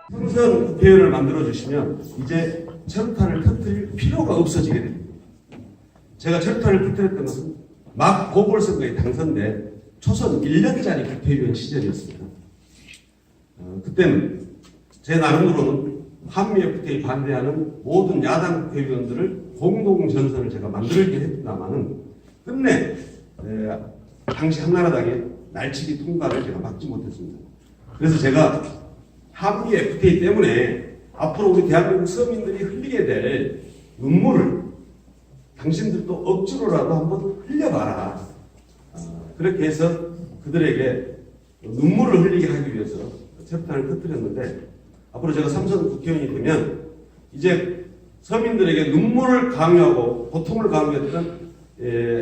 삼선 국회의원을 만들어주시면 이제 체류탄을 터뜨릴 필요가 없어지게 됩니다. 제가 체류탄을 터뜨렸던 것은 막 보궐선거에 당선돼 초선 1년짜리 국회의원 시절이었습니다. 그때는 제 나름으로는 한미 FTA에 반대하는 모든 야당 국회의원들을 공동전선을 제가 만들게 했다마는 끝내 당시 한나라당의 날치기 통과를 제가 막지 못했습니다. 그래서 제가 한미 FTA 때문에 앞으로 우리 대한민국 서민들이 흘리게 될 눈물을 당신들도 억지로라도 한번 흘려봐라. 그렇게 해서 그들에게 눈물을 흘리게 하기 위해서 체류탄을 터뜨렸는데, 앞으로 제가 삼선 국회의원이 되면 이제 서민들에게 눈물을 강요하고 고통을 강요했던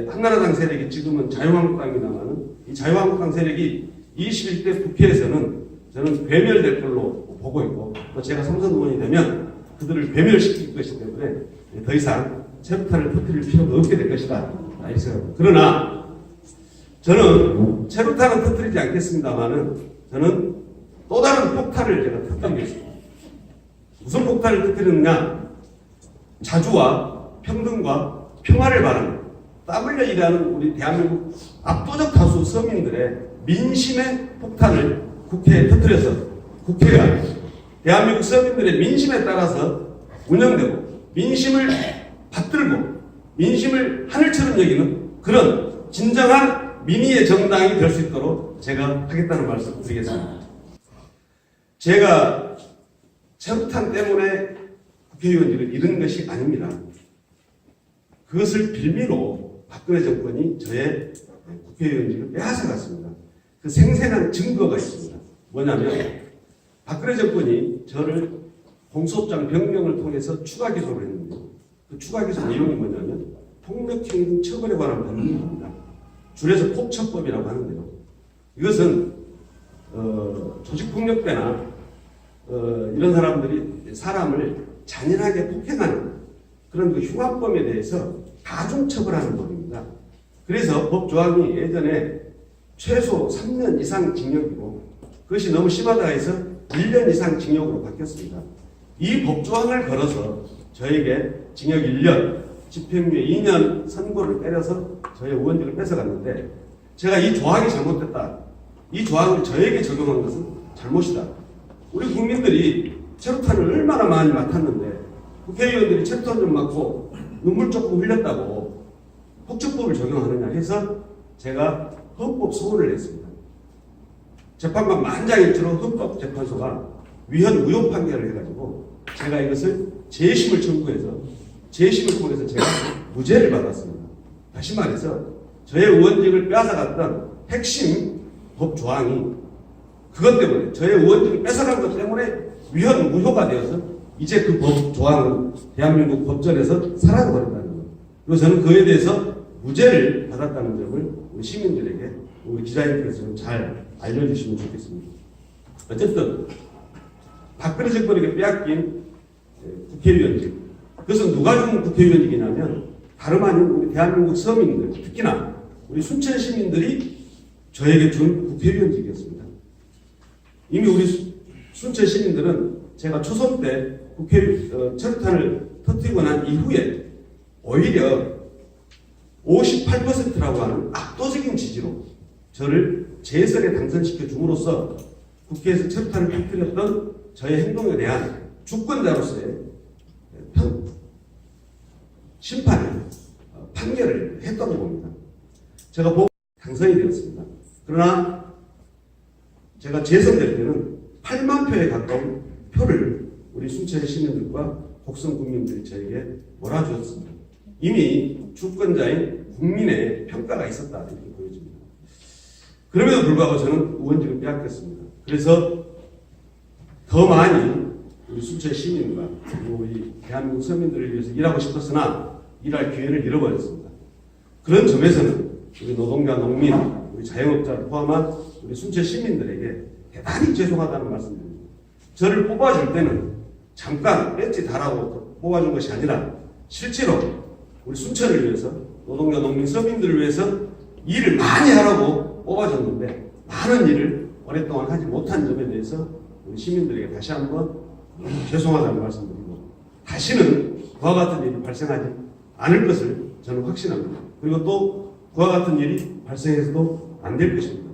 한나라당 세력이 지금은 자유한국당입니다만, 이 자유한국당 세력이 21대 국회에서는 저는 괴멸될 걸로 보고 있고, 또 제가 삼선 의원이 되면 그들을 괴멸시킬 것이기 때문에 더 이상 체류탄을 터뜨릴 필요가 없게 될 것이다. 이렇게 생각합니다. 그러나 저는 체류탄은 터뜨리지 않겠습니다만은 저는 또 다른 폭탄을 제가 터뜨리겠습니다. 무슨 폭탄을 터뜨리느냐? 자주와 평등과 평화를 바라는 땀 흘려 일하는 우리 대한민국 압도적 다수 서민들의 민심의 폭탄을 국회에 터뜨려서 국회가 대한민국 서민들의 민심에 따라서 운영되고 민심을 받들고 민심을 하늘처럼 여기는 그런 진정한 민의의 정당이 될 수 있도록 제가 하겠다는 말씀 드리겠습니다. 제가 체류탄 때문에 국회의원직을 잃은 것이 아닙니다. 그것을 빌미로 박근혜 정권이 저의 국회의원직을 빼앗아갔습니다. 그 생생한 증거가 있습니다. 뭐냐면 박근혜 정권이 저를 공소장 변경을 통해서 추가 기소를 했는데요. 그 추가 기소 내용이 뭐냐면 폭력행위 처벌에 관한 법률입니다. 줄여서 폭처법이라고 하는데요. 이것은 조직폭력배나 이런 사람들이 사람을 잔인하게 폭행하는 그런 그 흉악범에 대해서 가중처벌하는 법입니다. 그래서 법 조항이 예전에 최소 3년 이상 징역이고 그것이 너무 심하다 해서 1년 이상 징역으로 바뀌었습니다. 이 법 조항을 걸어서 저에게 징역 1년, 집행유예 2년 선고를 때려서 저의 의원직을 뺏어갔는데, 제가 이 조항이 잘못됐다, 이 조항을 저에게 적용한 것은 잘못이다. 우리 국민들이 체류탄을 얼마나 많이 맡았는데 국회의원들이 체류탄 좀 맞고 눈물 조금 흘렸다고 폭처법을 적용하느냐 해서 제가 헌법 소원을 냈습니다. 재판관 만장일치로 헌법재판소가 위헌 무효 판결을 해가지고 제가 이것을 재심을 청구해서 재심을 통해서 제가 무죄를 받았습니다. 다시 말해서 저의 의원직을 빼앗아갔던 핵심 법 조항이 그것 때문에, 저의 의원직을 뺏어간 것 때문에 위헌 무효가 되어서 이제 그 법 조항은 대한민국 법전에서 사라져버린다는 거예요. 그리고 저는 그에 대해서 무죄를 받았다는 점을 우리 시민들에게, 우리 기자님께서 잘 알려주시면 좋겠습니다. 어쨌든 박근혜 정권에게 빼앗긴 국회의원직, 그것은 누가 준 국회의원직이냐면 다름 아닌 우리 대한민국 서민들, 특히나 우리 순천 시민들이 저에게 준 국회의원직이었습니다. 이미 우리 순천 시민들은 제가 초선 때 체류탄을 터뜨리고 난 이후에 오히려 58%라고 하는 압도적인 지지로 저를 재선에 당선시켜 줌으로써 국회에서 체류탄을 터뜨렸던 저의 행동에 대한 주권자로서의 심판을, 판결을 했다고 봅니다. 제가 당선이 되었습니다. 그러나 제가 재선될 때는 8만 표에 가까운 표를 우리 순천 시민들과 곡성 국민들이 저에게 몰아주었습니다. 이미 주권자인 국민의 평가가 있었다, 이렇게 보여집니다. 그럼에도 불구하고 저는 의원직을 빼앗겼습니다. 그래서 더 많이 우리 순천 시민과 그리고 우리 대한민국 서민들을 위해서 일하고 싶었으나 일할 기회를 잃어버렸습니다. 그런 점에서는 우리 노동자, 농민, 우리 자영업자를 포함한 우리 순천 시민들에게 대단히 죄송하다는 말씀드립니다. 저를 뽑아줄 때는 잠깐 배지 달라고 뽑아준 것이 아니라 실제로 우리 순천을 위해서, 노동자, 농민, 서민들을 위해서 일을 많이 하라고 뽑아줬는데 많은 일을 오랫동안 하지 못한 점에 대해서 우리 시민들에게 다시 한번 죄송하다는 말씀드리고 다시는 그와 같은 일이 발생하지 않을 것을 저는 확신합니다. 그리고 또 그와 같은 일이 발생해서도 안 될 것입니다.